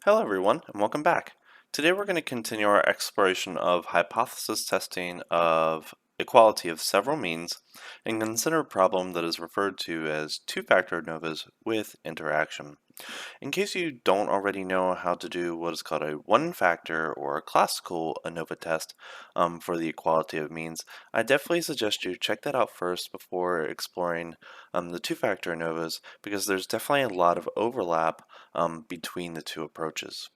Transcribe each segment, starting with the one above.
Hello everyone, and welcome back. Today we're going to continue our exploration of hypothesis testing of equality of several means and consider a problem that is referred to as two-factor ANOVAs with interaction. In case you don't already know how to do what is called a one-factor or a classical ANOVA test for the equality of means, I definitely suggest you check that out first before exploring the two-factor ANOVAs because there's definitely a lot of overlap between the two approaches.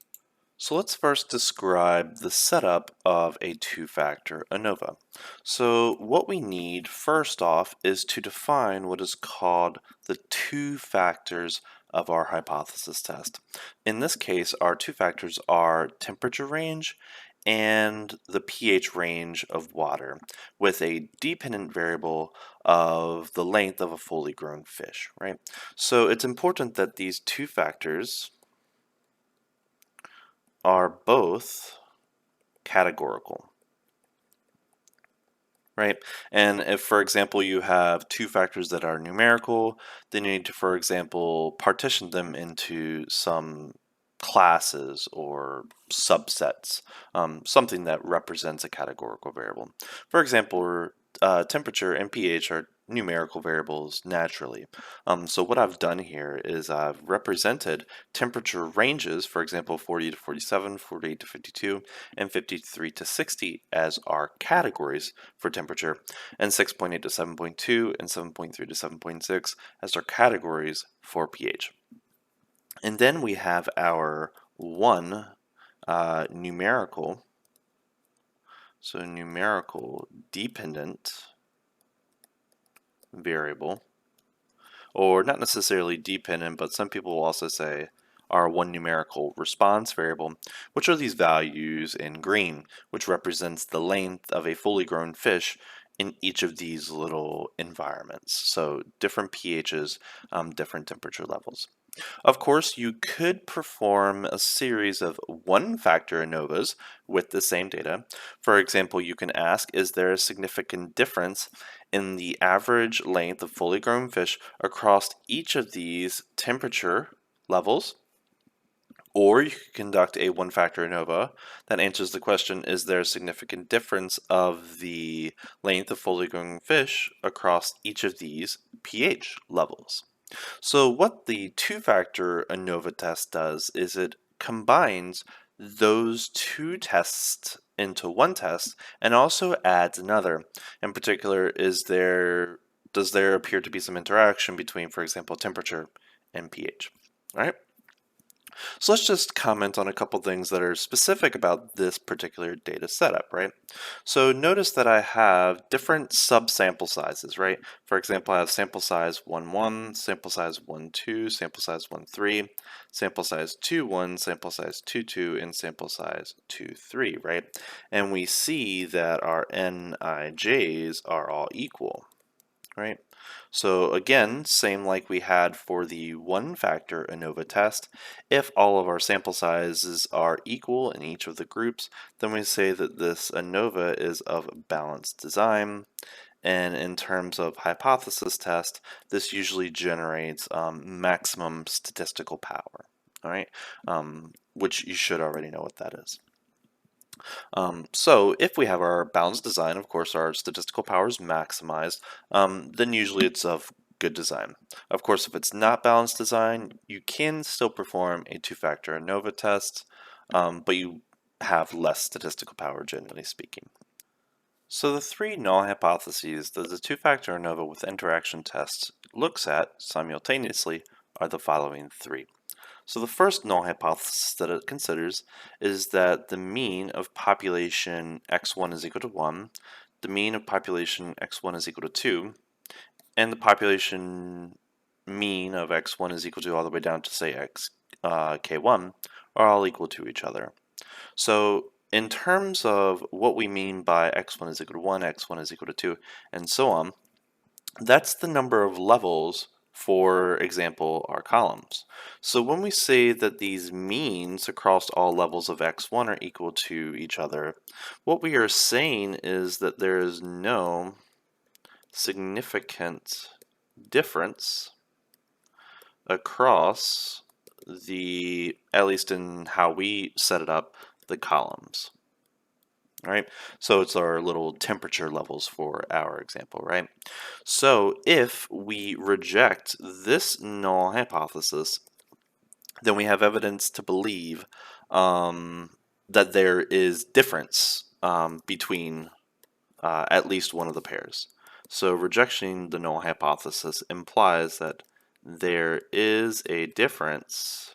So let's first describe the setup of a two-factor ANOVA. So what we need first off is to define what is called the two factors of our hypothesis test. In this case, our two factors are temperature range and the pH range of water with a dependent variable of the length of a fully grown fish, right? So it's important that these two factors are both categorical, right? And if, for example, you have two factors that are numerical, then you need to, for example, partition them into some classes or subsets, something that represents a categorical variable. For example, temperature and pH are numerical variables naturally. So what I've done here is I've represented temperature ranges, for example, 40 to 47, 48 to 52, and 53 to 60 as our categories for temperature, and 6.8 to 7.2 and 7.3 to 7.6 as our categories for pH. And then we have our one numerical dependent variable, or not necessarily dependent, but some people will also say our one numerical response variable, which are these values in green, which represents the length of a fully grown fish in each of these little environments. So different pHs, different temperature levels. Of course, you could perform a series of one-factor ANOVAs with the same data. For example, you can ask, is there a significant difference in the average length of fully grown fish across each of these temperature levels? Or you could conduct a one-factor ANOVA that answers the question, is there a significant difference of the length of fully grown fish across each of these pH levels? So what the two-factor ANOVA test does is it combines those two tests into one test and also adds another. In particular, does there appear to be some interaction between, for example, temperature and pH? All right. So let's just comment on a couple things that are specific about this particular data setup, right? So notice that I have different subsample sizes, right? For example, I have sample size 1, 1, sample size 1, 2, sample size 1, 3, sample size 2, 1, sample size 2, 2, and sample size 2, 3, right? And we see that our nij's are all equal, right? So again, same like we had for the one-factor ANOVA test, if all of our sample sizes are equal in each of the groups, then we say that this ANOVA is of balanced design. And in terms of hypothesis test, this usually generates maximum statistical power, all right? Which you should already know what that is. So if we have our balanced design, of course our statistical power is maximized, then usually it's of good design. Of course, if it's not balanced design, you can still perform a two-factor ANOVA test, but you have less statistical power, generally speaking. So the three null hypotheses that the two-factor ANOVA with interaction test looks at simultaneously are the following three. So the first null hypothesis that it considers is that the mean of population x1 is equal to 1, the mean of population x1 is equal to 2, and the population mean of x1 is equal to all the way down to say k1 are all equal to each other. So in terms of what we mean by x1 is equal to 1, x1 is equal to 2, and so on, that's the number of levels, for example, our columns. So when we say that these means across all levels of x1 are equal to each other, what we are saying is that there is no significant difference across at least in how we set it up, the columns. Right? So it's our little temperature levels for our example, right? So if we reject this null hypothesis, then we have evidence to believe that there is difference between at least one of the pairs. So rejecting the null hypothesis implies that there is a difference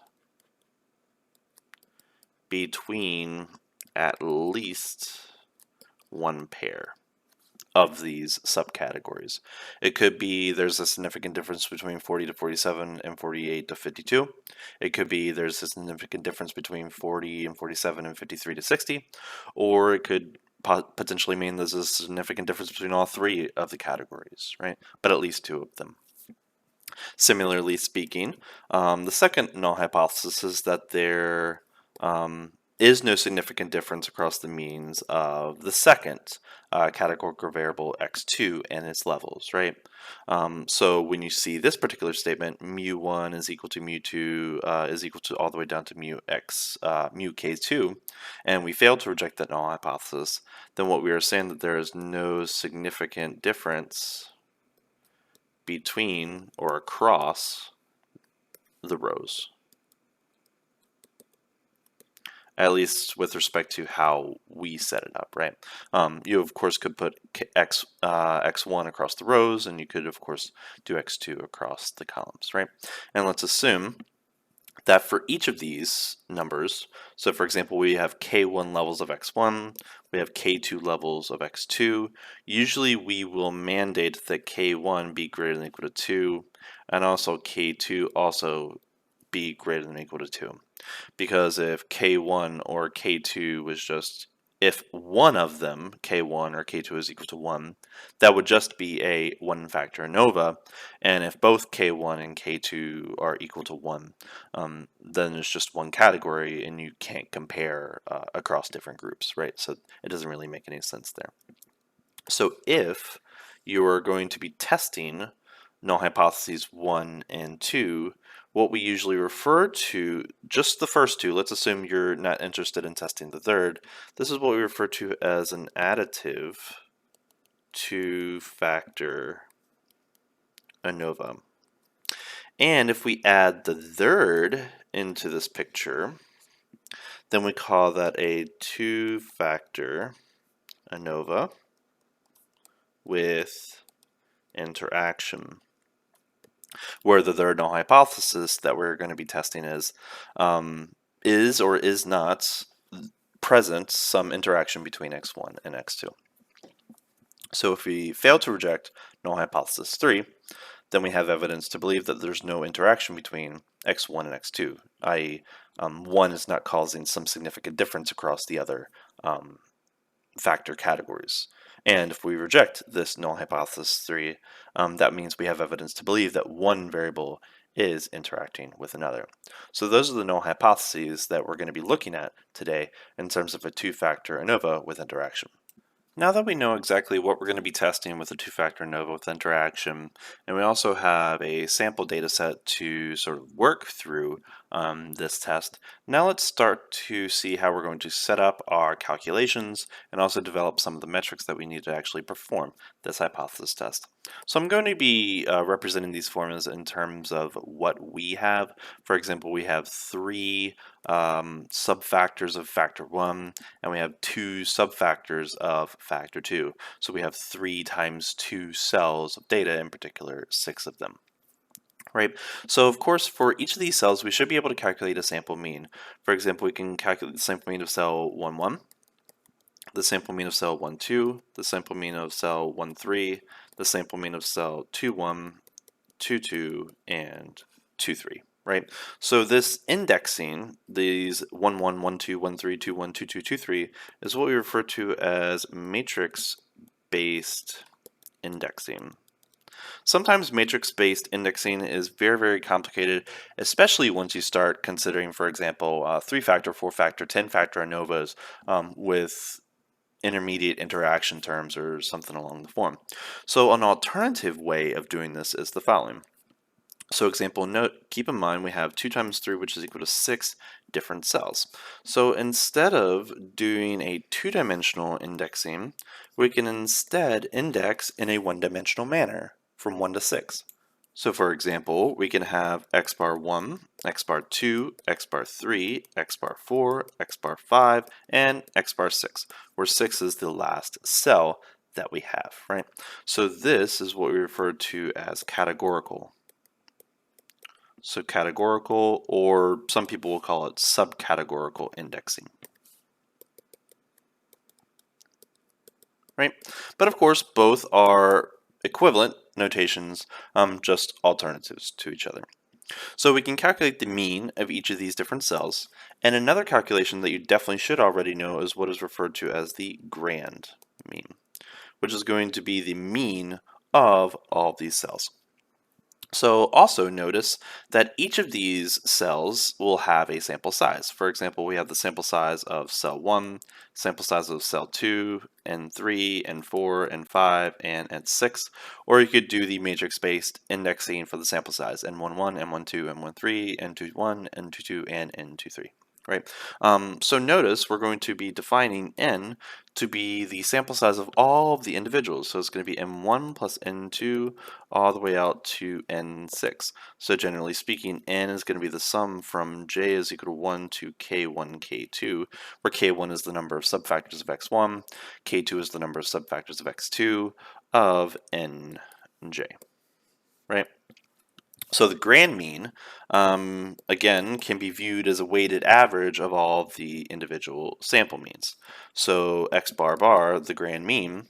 between at least one pair of these subcategories. It could be there's a significant difference between 40 to 47 and 48 to 52. It could be there's a significant difference between 40 and 47 and 53 to 60. Or it could potentially mean there's a significant difference between all three of the categories, right? But at least two of them. Similarly speaking, the second null hypothesis is that there is no significant difference across the means of the second categorical variable x2 and its levels, right? So when you see this particular statement, mu1 is equal to mu2 is equal to all the way down to mu k2, and we fail to reject that null hypothesis, then what we are saying that there is no significant difference between or across the rows, at least with respect to how we set it up, right? You of course could put x1 across the rows, and you could of course do x2 across the columns, right? And let's assume that for each of these numbers, so for example, we have k1 levels of x1, we have k2 levels of x2, usually we will mandate that k1 be greater than or equal to 2, and also k2 also be greater than or equal to 2. Because if k1 or k2 was just, if one of them, k1 or k2 is equal to 1, that would just be a one factor ANOVA, and if both k1 and k2 are equal to 1, then it's just one category and you can't compare across different groups, right? So it doesn't really make any sense there. So if you are going to be testing null hypotheses 1 and 2, what we usually refer to, just the first two, let's assume you're not interested in testing the third, this is what we refer to as an additive two-factor ANOVA. And if we add the third into this picture, then we call that a two-factor ANOVA with interaction, where the third null hypothesis that we're going to be testing is or is not present some interaction between x1 and x2. So if we fail to reject null hypothesis 3, then we have evidence to believe that there's no interaction between x1 and x2, i.e. 1 is not causing some significant difference across the other factor categories. And if we reject this null hypothesis 3, that means we have evidence to believe that one variable is interacting with another. So those are the null hypotheses that we're going to be looking at today in terms of a two-factor ANOVA with interaction. Now that we know exactly what we're going to be testing with a two-factor ANOVA with interaction, and we also have a sample data set to sort of work through this test, now let's start to see how we're going to set up our calculations and also develop some of the metrics that we need to actually perform this hypothesis test. So I'm going to be representing these formulas in terms of what we have. For example, we have 3 subfactors of factor 1, and we have 2 subfactors of factor 2. So we have 3 times 2 cells of data, in particular 6 of them. Right. So of course, for each of these cells, we should be able to calculate a sample mean. For example, we can calculate the sample mean of cell 1, 1, the sample mean of cell 1, 2, the sample mean of cell 1, 3, the sample mean of cell 2, 1, 2, 2, and 2, 3. Right? So this indexing, these 1, 1, 1, 2, 1, 3, 2, 1, 2, 2, 2, 3, is what we refer to as matrix-based indexing. Sometimes matrix-based indexing is very, very complicated, especially once you start considering, for example, 3-factor, 4-factor, 10-factor ANOVAs with intermediate interaction terms or something along the form. So an alternative way of doing this is the following. So example note, keep in mind we have 2 times 3, which is equal to 6 different cells. So instead of doing a two-dimensional indexing, we can instead index in a one-dimensional manner from 1 to 6. So for example, we can have x bar 1, x bar 2, x bar 3, x bar 4, x bar 5, and x bar 6, where 6 is the last cell that we have, right? So this is what we refer to as categorical. So categorical, or some people will call it subcategorical indexing. Right? But of course, both are equivalent notations, just alternatives to each other. So we can calculate the mean of each of these different cells, and another calculation that you definitely should already know is what is referred to as the grand mean, which is going to be the mean of all of these cells. So also notice that each of these cells will have a sample size. For example, we have the sample size of cell 1, sample size of cell 2, and 3, and 4, and 5, and 6. Or you could do the matrix-based indexing for the sample size, N11, N12, N13, N21, N22, and N23. Right. So notice we're going to be defining n to be the sample size of all of the individuals. So it's going to be n1 plus n2 all the way out to n6. So generally speaking, n is going to be the sum from j is equal to 1 to k1, k2, where k1 is the number of subfactors of x1, k2 is the number of subfactors of x2 of nj, right? So the grand mean, again, can be viewed as a weighted average of all of the individual sample means. So x bar bar, the grand mean,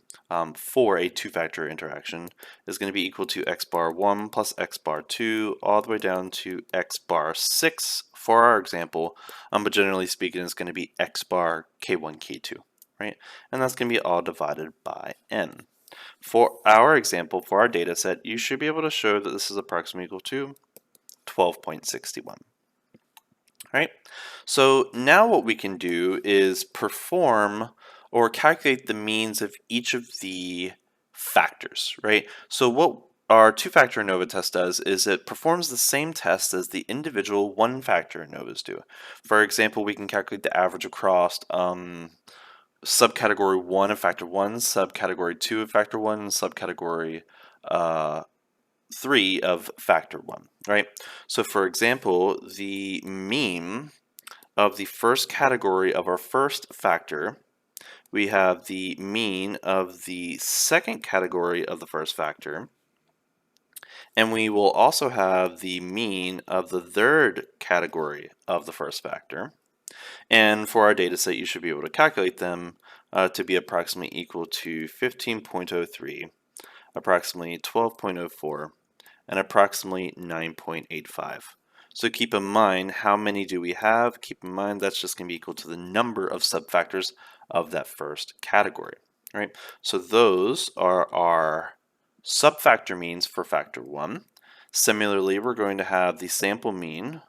for a two-factor interaction is going to be equal to x bar 1 plus x bar 2 all the way down to x bar 6 for our example, but generally speaking it's going to be x bar k1, k2, right? And that's going to be all divided by n. For our example, for our data set, you should be able to show that this is approximately equal to 12.61. Right? So now what we can do is perform or calculate the means of each of the factors, right? So what our two-factor ANOVA test does is it performs the same test as the individual one-factor ANOVAs do. For example, we can calculate the average across subcategory 1 of factor 1, subcategory 2 of factor 1, and subcategory 3 of factor 1, right? So for example, the mean of the first category of our first factor, we have the mean of the second category of the first factor, and we will also have the mean of the third category of the first factor. And for our data set, you should be able to calculate them to be approximately equal to 15.03, approximately 12.04, and approximately 9.85. So keep in mind, how many do we have? Keep in mind that's just going to be equal to the number of subfactors of that first category, right? So those are our subfactor means for factor 1. Similarly, we're going to have the sample mean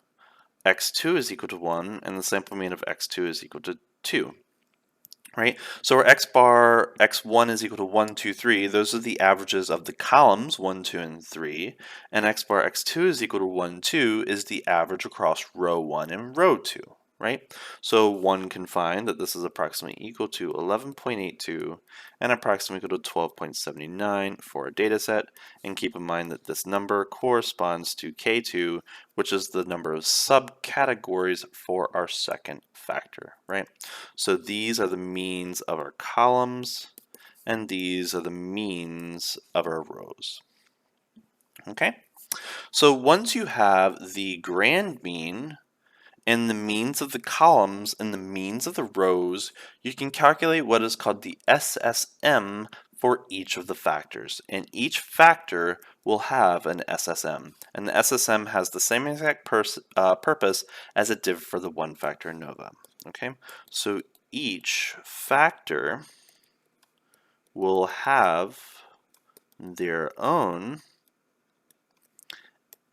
x2 is equal to 1, and the sample mean of x2 is equal to 2. Right? So our x bar x1 is equal to 1, 2, 3. Those are the averages of the columns 1, 2, and 3. And x bar x2 is equal to 1, 2 is the average across row 1 and row 2. Right? So one can find that this is approximately equal to 11.82 and approximately equal to 12.79 for a data set. And keep in mind that this number corresponds to K2, which is the number of subcategories for our second factor, right? So these are the means of our columns, and these are the means of our rows. Okay? So once you have the grand mean and the means of the columns and the means of the rows, you can calculate what is called the SSM for each of the factors. And each factor will have an SSM. And the SSM has the same exact purpose as it did for the one-factor ANOVA. Okay, so each factor will have their own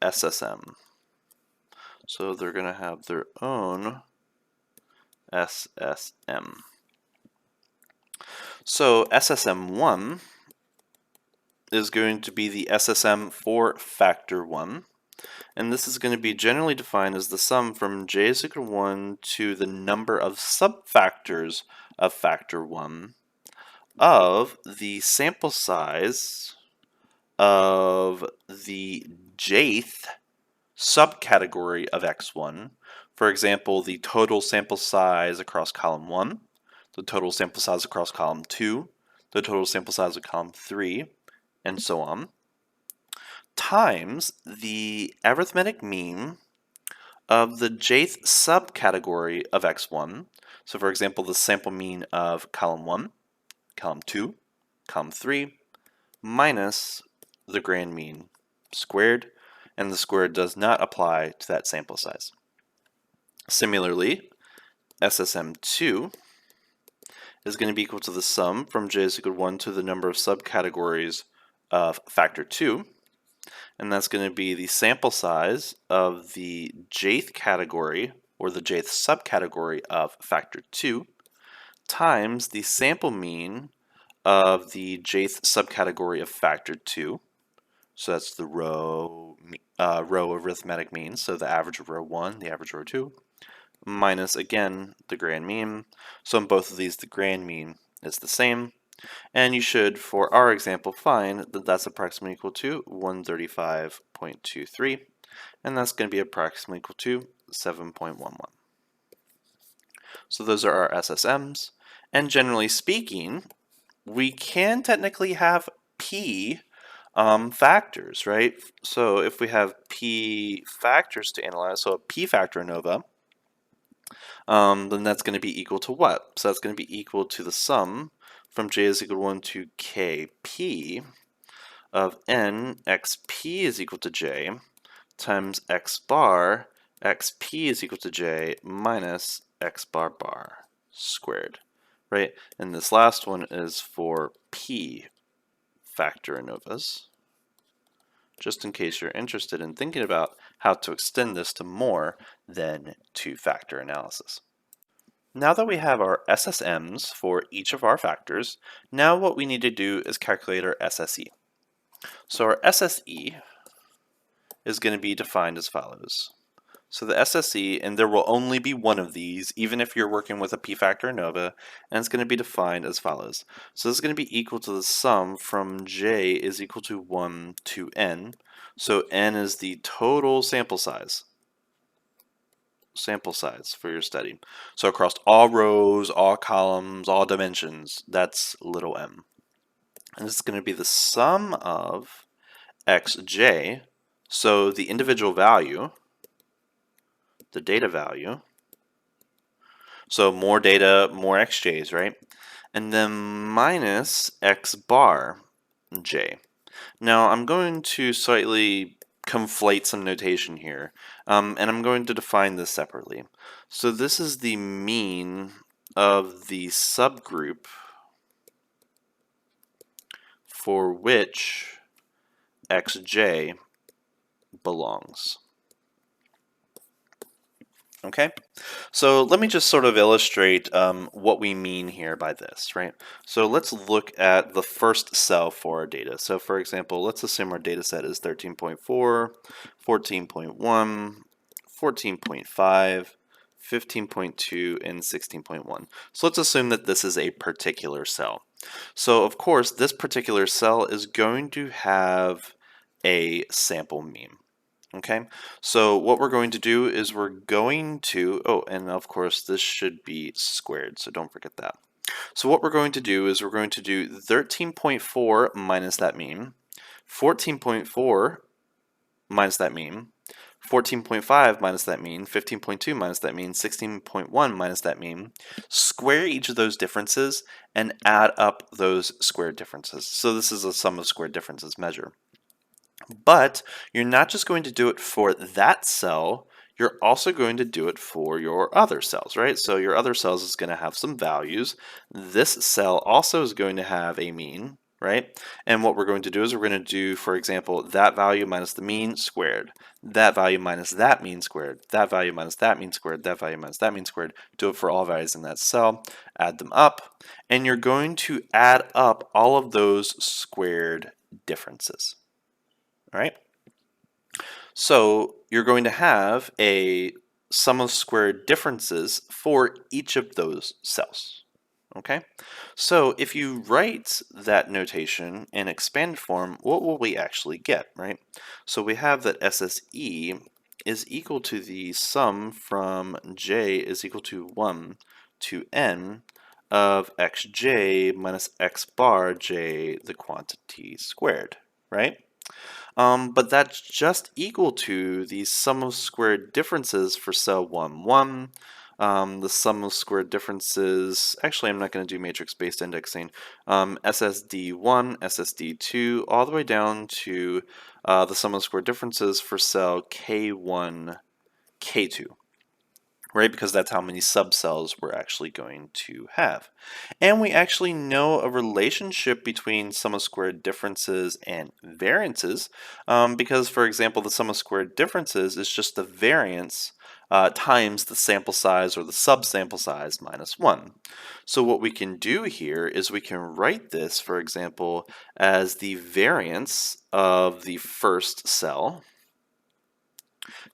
SSM. So they're going to have their own SSM. So SSM1 is going to be the SSM for factor 1. And this is going to be generally defined as the sum from j is equal to 1 to the number of subfactors of factor 1 of the sample size of the jth subcategory of x1. For example, the total sample size across column 1, the total sample size across column 2, the total sample size of column 3, and so on, times the arithmetic mean of the jth subcategory of x1. So for example, the sample mean of column 1, column 2, column 3, minus the grand mean squared, and the squared does not apply to that sample size. Similarly, SSM2 is going to be equal to the sum from j is equal to 1 to the number of subcategories of factor 2, and that's going to be the sample size of the jth category, or the jth subcategory of factor 2, times the sample mean of the jth subcategory of factor 2. So that's the row arithmetic mean, so the average of row 1, the average of row 2, minus, again, the grand mean. So in both of these, the grand mean is the same. And you should, for our example, find that that's approximately equal to 135.23, and that's going to be approximately equal to 7.11. So those are our SSMs, and generally speaking, we can technically have P factors, right? So if we have P factors to analyze, so a P factor ANOVA, then that's going to be equal to what? So that's going to be equal to the sum from j is equal to 1 to kp of n xp is equal to j times x bar xp is equal to j minus x bar bar squared, right? And this last one is for P factor ANOVAs, just in case you're interested in thinking about how to extend this to more than two-factor analysis. Now that we have our SSMs for each of our factors, now what we need to do is calculate our SSE. So our SSE is going to be defined as follows. So the SSE, and there will only be one of these, even if you're working with a p-factor ANOVA, and it's going to be defined as follows. So this is going to be equal to the sum from j is equal to 1 to n. So n is the total sample size for your study. So across all rows, all columns, all dimensions, that's little m. And this is going to be the sum of xj, so the individual value, the data value, so more data, more xj's, right? And then minus x bar j. Now I'm going to slightly conflate some notation here, and I'm going to define this separately. So this is the mean of the subgroup for which xj belongs. Okay, so let me just sort of illustrate what we mean here by this, right? So let's look at the first cell for our data. So for example, let's assume our data set is 13.4, 14.1, 14.5, 15.2, and 16.1. So let's assume that this is a particular cell. So of course, this particular cell is going to have a sample mean. Okay, so what we're going to do is we're going to, oh, and of course this should be squared, so don't forget that. So what we're going to do is we're going to do 13.4 minus that mean, 14.4 minus that mean, 14.5 minus that mean, 15.2 minus that mean, 16.1 minus that mean, square each of those differences and add up those squared differences. So this is a sum of squared differences measure. But you're not just going to do it for that cell, you're also going to do it for your other cells, right? So your other cells is going to have some values. This cell also is going to have a mean, right? And what we're going to do is we're going to do, for example, that value minus the mean squared, that value minus that mean squared, that value minus that mean squared, that value minus that mean squared. Do it for all values in that cell, add them up, and you're going to add up all of those squared differences. All right. So you're going to have a sum of squared differences for each of those cells. Okay, so if you write that notation in expanded form, what will we actually get, right? So we have that SSE is equal to the sum from j is equal to 1 to n of xj minus x bar j, the quantity squared, right? But that's just equal to the sum of squared differences for cell 1, 1. The sum of squared differences, actually I'm not going to do matrix-based indexing, SSD1, SSD2, all the way down to the sum of squared differences for cell K1, K2. Right, because that's how many subcells we're actually going to have. And we actually know a relationship between sum of squared differences and variances, because, for example, the sum of squared differences is just the variance times the sample size or the subsample size minus 1. So what we can do here is we can write this, for example, as the variance of the first cell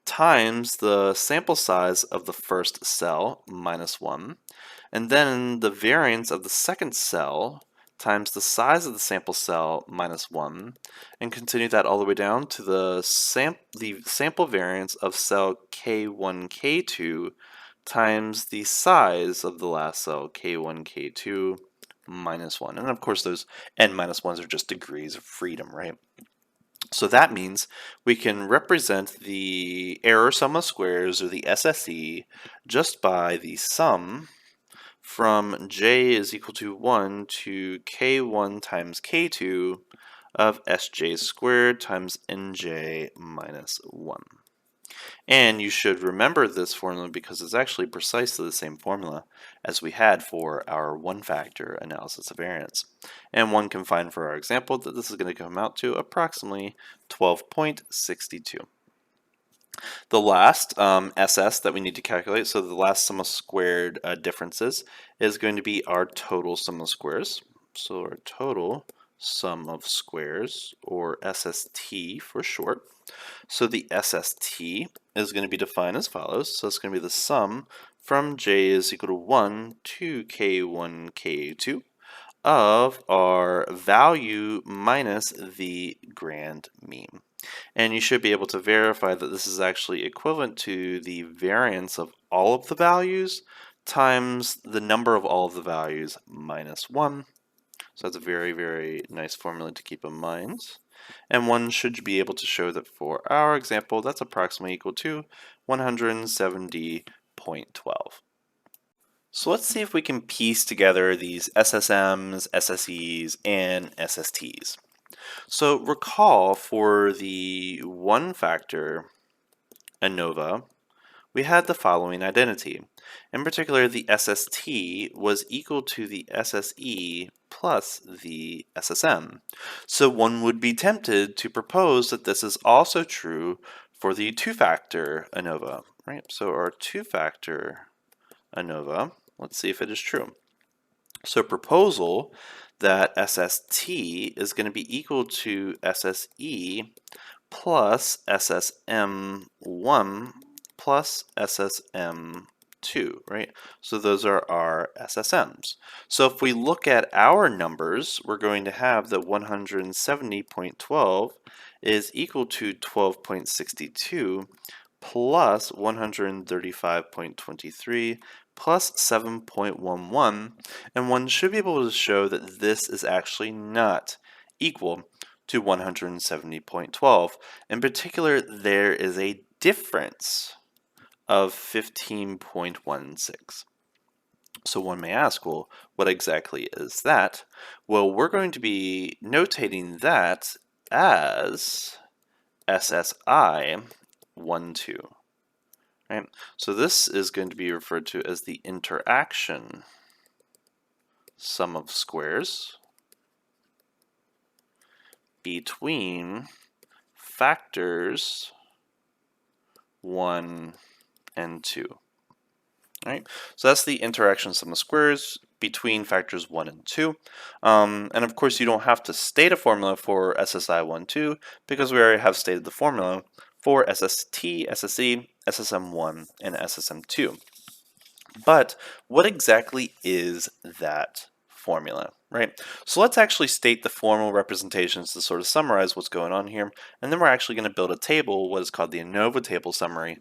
times the sample size of the first cell minus 1, and then the variance of the second cell times the size of the sample cell minus 1, and continue that all the way down to the sample variance of cell K1, K2 times the size of the last cell K1, K2 minus 1. And of course those n minus 1s are just degrees of freedom, right? So that means we can represent the error sum of squares, or the SSE, just by the sum from j is equal to 1 to k1 times k2 of sj squared times nj minus 1. And you should remember this formula because it's actually precisely the same formula as we had for our one-factor analysis of variance. And one can find for our example that this is going to come out to approximately 12.62. The last SS that we need to calculate, so the last sum of squared differences, is going to be our total sum of squares. So our total sum of squares, or SST for short. So the SST is going to be defined as follows. So it's going to be the sum from j is equal to 1 to k1, k2 of our value minus the grand mean. And you should be able to verify that this is actually equivalent to the variance of all of the values times the number of all of the values minus 1. So that's a very, very nice formula to keep in mind. And one should be able to show that for our example, that's approximately equal to 170.12. So let's see if we can piece together these SSMs, SSEs, and SSTs. So recall for the one-factor ANOVA, we had the following identity. In particular, the SST was equal to the SSE plus the SSM. So one would be tempted to propose that this is also true for the two-factor ANOVA, right? So our two-factor ANOVA, let's see if it is true. So proposal that SST is going to be equal to SSE plus SSM1 plus SSM2, right? So those are our SSMs. So if we look at our numbers, we're going to have that 170.12 is equal to 12.62 plus 135.23 plus 7.11, and one should be able to show that this is actually not equal to 170.12. In particular, there is a difference of 15.16. So one may ask, well, what exactly is that? Well, we're going to be notating that as SSI 1, 2. Right? So this is going to be referred to as the interaction sum of squares between factors 1 and 2. Right? So that's the interaction sum of squares between factors 1 and 2. And of course you don't have to state a formula for SSI 1, 2 because we already have stated the formula for SST, SSE, SSM1, and SSM2. But what exactly is that formula, right? So let's actually state the formal representations to sort of summarize what's going on here, and then we're actually going to build a table, what is called the ANOVA table summary,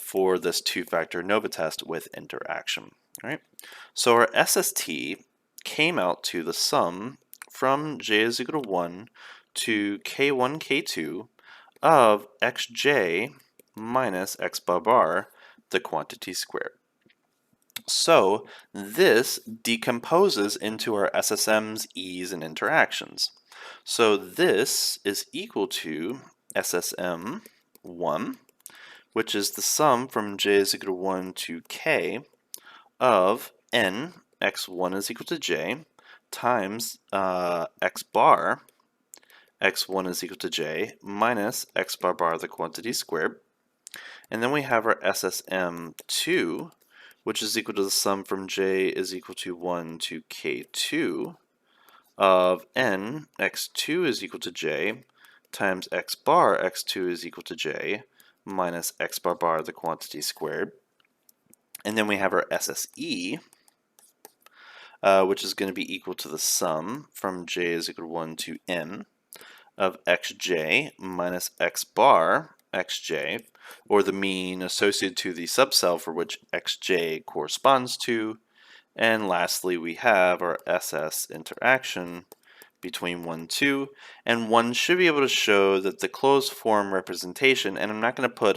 for this two-factor ANOVA test with interaction, right? So our SST came out to the sum from j is equal to 1 to k1, k2 of xj minus x bar bar, the quantity squared. So this decomposes into our SSMs, E's, and interactions. So this is equal to SSM1, which is the sum from j is equal to 1 to k of n, x1 is equal to j, times x bar, x1 is equal to j, minus x bar bar, the quantity squared. And then we have our SSM2, which is equal to the sum from j is equal to 1 to k2 of n, x2 is equal to j, times x bar, x2 is equal to j, minus x bar bar, the quantity squared. And then we have our SSE, which is going to be equal to the sum from j is equal to 1 to n of xj minus x bar, xj, or the mean associated to the subcell for which xj corresponds to. And lastly, we have our SS interaction between 1 and 2, and one should be able to show that the closed form representation, and I'm not going to put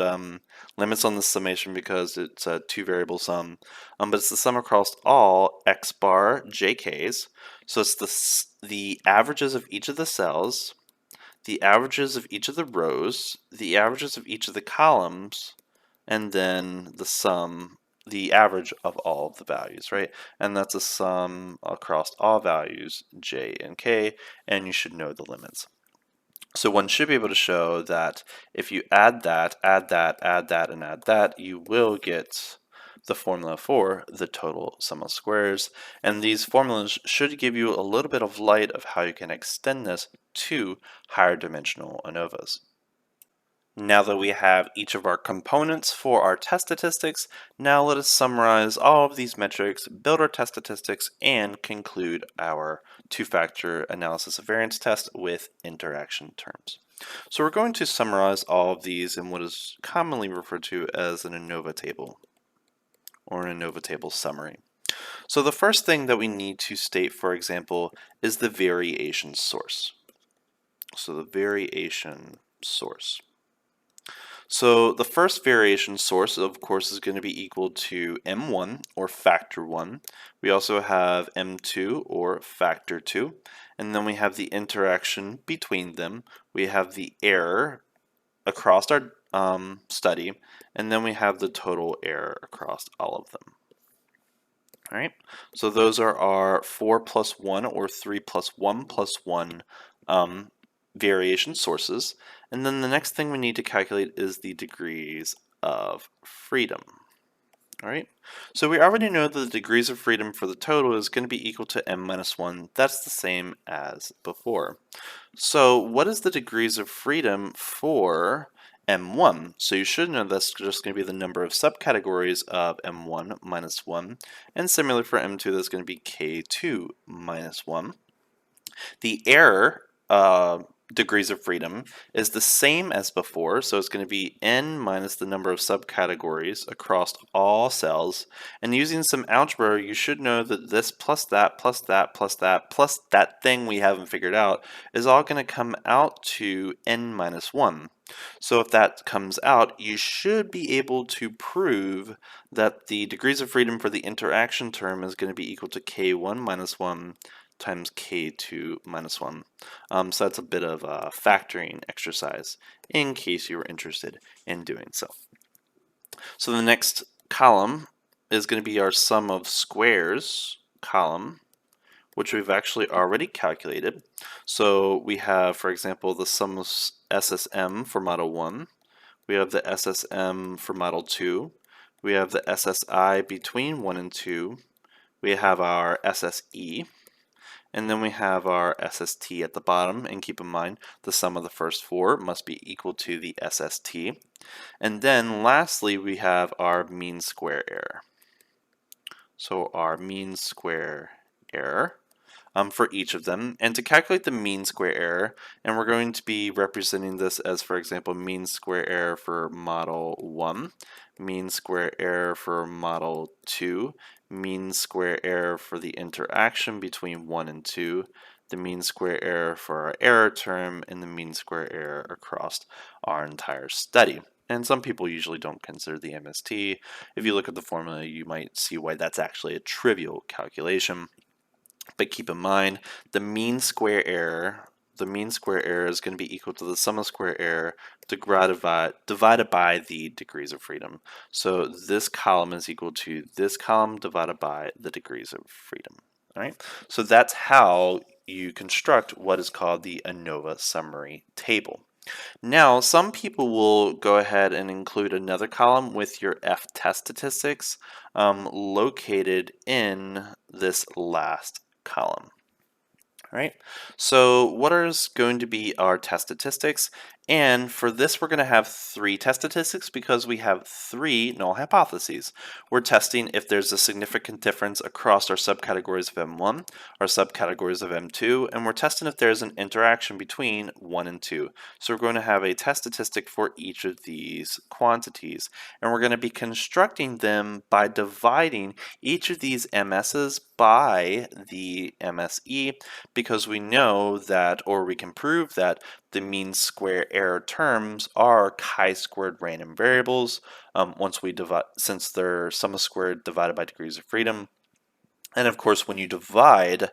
limits on the summation because it's a two-variable sum, but it's the sum across all x bar jk's, so it's the averages of each of the cells, the averages of each of the rows, the averages of each of the columns, and then the sum, the average of all of the values, right? And that's a sum across all values, j and k, and you should know the limits. So one should be able to show that if you add that, and add that, you will get the formula for the total sum of squares. And these formulas should give you a little bit of light of how you can extend this to higher dimensional ANOVAs. Now that we have each of our components for our test statistics, now let us summarize all of these metrics, build our test statistics, and conclude our two-factor analysis of variance test with interaction terms. So we're going to summarize all of these in what is commonly referred to as an ANOVA table, or an ANOVA table summary. So the first thing that we need to state, for example, is the variation source. So the variation source. So the first variation source, of course, is going to be equal to m1, or factor 1. We also have m2, or factor 2. And then we have the interaction between them. We have the error across our study. And then we have the total error across all of them. All right, so those are our 4 plus 1, or 3 plus 1 plus 1 variation sources. And then the next thing we need to calculate is the degrees of freedom. All right, so we already know that the degrees of freedom for the total is going to be equal to m minus 1. That's the same as before. So what is the degrees of freedom for m1? So you should know that's just going to be the number of subcategories of m1 minus 1. And similarly for m2, that's going to be k2 minus 1. The error degrees of freedom is the same as before, so it's going to be n minus the number of subcategories across all cells. And using some algebra, you should know that this plus that plus that plus that plus that thing we haven't figured out is all going to come out to n minus 1. So if that comes out, you should be able to prove that the degrees of freedom for the interaction term is going to be equal to k1 minus 1 times k2 minus 1. So that's a bit of a factoring exercise in case you were interested in doing so. So the next column is going to be our sum of squares column, which we've actually already calculated. So we have, for example, the sum of SSM for model 1. We have the SSM for model 2. We have the SSI between 1 and 2. We have our SSE. And then we have our SST at the bottom, and keep in mind the sum of the first four must be equal to the SST. And then lastly, we have our mean square error. So our mean square error for each of them. And to calculate the mean square error, and we're going to be representing this as, for example, mean square error for model 1, mean square error for model 2, mean square error for the interaction between 1 and 2, the mean square error for our error term, and the mean square error across our entire study. And some people usually don't consider the MST. If you look at the formula, you might see why that's actually a trivial calculation. But keep in mind, the mean square error is going to be equal to the sum of square error divided by the degrees of freedom. So this column is equal to this column divided by the degrees of freedom. All right. So that's how you construct what is called the ANOVA summary table. Now, some people will go ahead and include another column with your F-test statistics located in this last column. All right, so what is going to be our test statistics? And for this, we're going to have 3 test statistics because we have 3 null hypotheses. We're testing if there's a significant difference across our subcategories of M1, our subcategories of M2, and we're testing if there's an interaction between 1 and 2. So we're going to have a test statistic for each of these quantities, and we're going to be constructing them by dividing each of these MS's by the MSE, because we know that, or we can prove that, the mean square error terms are chi-squared random variables once we divide, since they're sum of squared divided by degrees of freedom. And of course, when you divide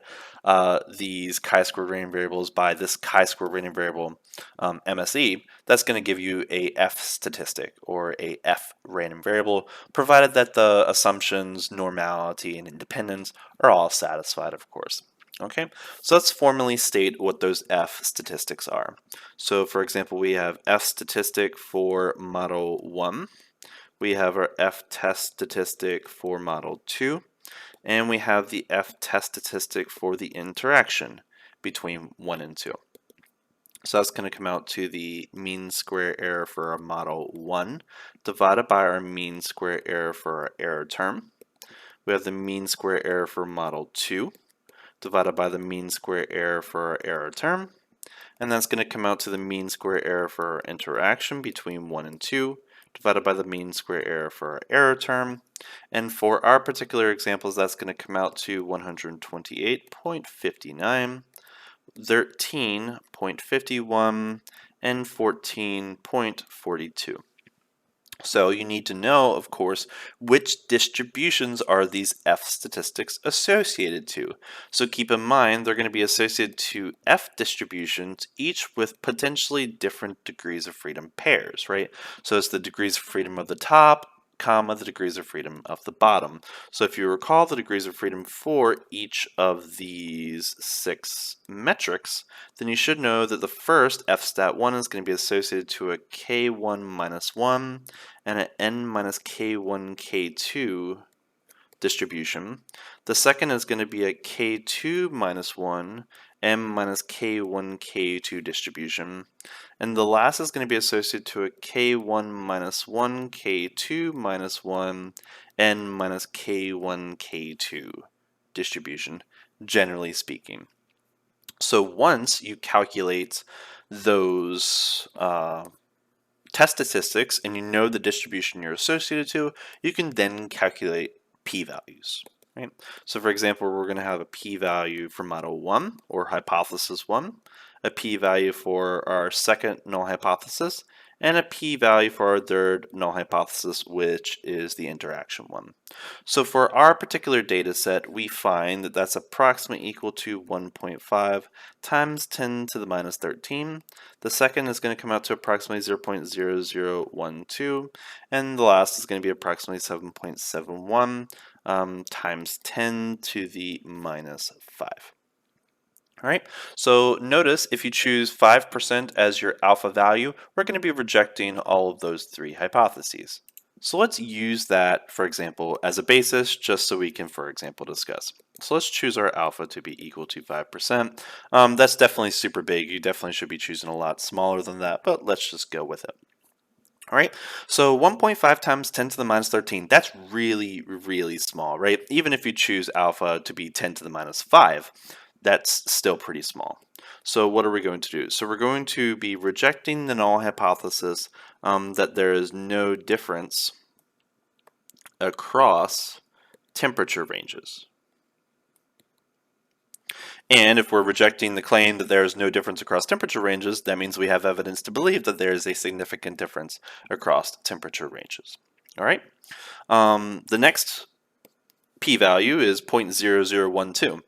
these chi-squared random variables by this chi-squared random variable MSE, that's going to give you a F statistic or a F random variable, provided that the assumptions, normality, and independence are all satisfied, of course. Okay, so let's formally state what those F statistics are. So for example, we have F statistic for model 1, we have our F test statistic for model 2, and we have the F test statistic for the interaction between 1 and 2. So that's going to come out to the mean square error for our model 1 divided by our mean square error for our error term. We have the mean square error for model 2 divided by the mean square error for our error term, and that's going to come out to the mean square error for our interaction between 1 and 2 divided by the mean square error for our error term, and for our particular examples that's going to come out to 128.59, 13.51, and 14.42. So you need to know, of course, which distributions are these F statistics associated to. So keep in mind they're going to be associated to F distributions, each with potentially different degrees of freedom pairs, right? So it's the degrees of freedom of the top, comma, the degrees of freedom of the bottom. So if you recall the degrees of freedom for each of these 6 metrics, then you should know that the first F stat 1 is going to be associated to a K1 minus 1 and an N minus K1 K2 distribution. The second is going to be a K2 minus 1, M minus K1 K2 distribution. And the last is going to be associated to a K1 minus 1, K2 minus 1, N minus K1 K2 distribution, generally speaking. So once you calculate those test statistics and you know the distribution you're associated to, you can then calculate p-values. Right? So for example, we're going to have a p-value for model 1 or hypothesis 1, a p-value for our second null hypothesis, and a p-value for our third null hypothesis, which is the interaction one. So for our particular data set, we find that that's approximately equal to 1.5 times 10 to the minus 13. The second is going to come out to approximately 0.0012, and the last is going to be approximately 7.71 times 10 to the minus 5. All right, so notice if you choose 5% as your alpha value, we're going to be rejecting all of those 3 hypotheses. So let's use that, for example, as a basis, just so we can, for example, discuss. So let's choose our alpha to be equal to 5%. That's definitely super big. You definitely should be choosing a lot smaller than that, but let's just go with it. All right, so 1.5 times 10 to the minus 13, that's really, really small, right? Even if you choose alpha to be 10 to the minus 5, that's still pretty small. So what are we going to do? So we're going to be rejecting the null hypothesis that there is no difference across temperature ranges. And if we're rejecting the claim that there is no difference across temperature ranges, that means we have evidence to believe that there is a significant difference across temperature ranges. All right. The next p-value is 0.0012.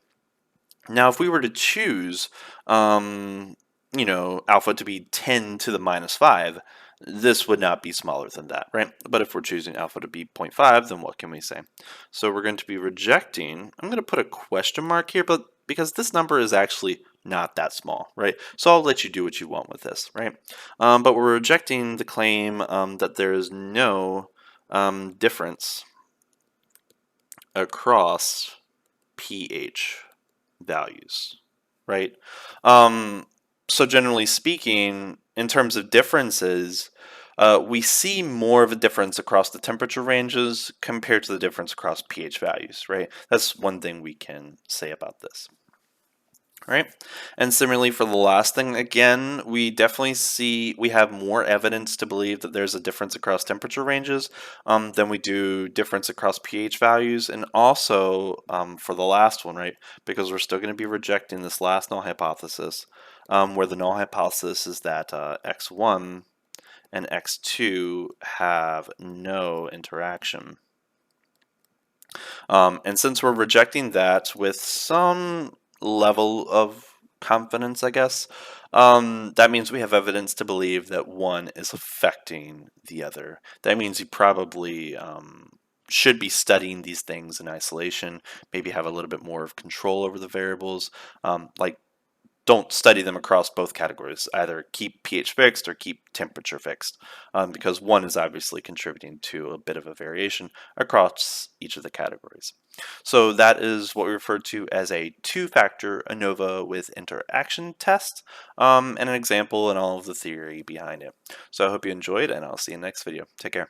Now, if we were to choose, alpha to be 10 to the minus 5, this would not be smaller than that, right? But if we're choosing alpha to be 0.5, then what can we say? So we're going to be rejecting, I'm going to put a question mark here, but because this number is actually not that small, right? So I'll let you do what you want with this, right? But we're rejecting the claim that there is no difference across pH values, right? So generally speaking, in terms of differences, we see more of a difference across the temperature ranges compared to the difference across pH values, right? That's one thing we can say about this. Right? And similarly for the last thing, again, we definitely see we have more evidence to believe that there's a difference across temperature ranges than we do difference across pH values. And also for the last one, right, because we're still going to be rejecting this last null hypothesis, where the null hypothesis is that x1 and x2 have no interaction. And since we're rejecting that with some level of confidence, I guess, that means we have evidence to believe that one is affecting the other. That means you probably should be studying these things in isolation, maybe have a little bit more of control over the variables, like don't study them across both categories. Either keep pH fixed or keep temperature fixed, because one is obviously contributing to a bit of a variation across each of the categories. So that is what we refer to as a two-factor ANOVA with interaction test, and an example and all of the theory behind it. So I hope you enjoyed, and I'll see you in the next video. Take care.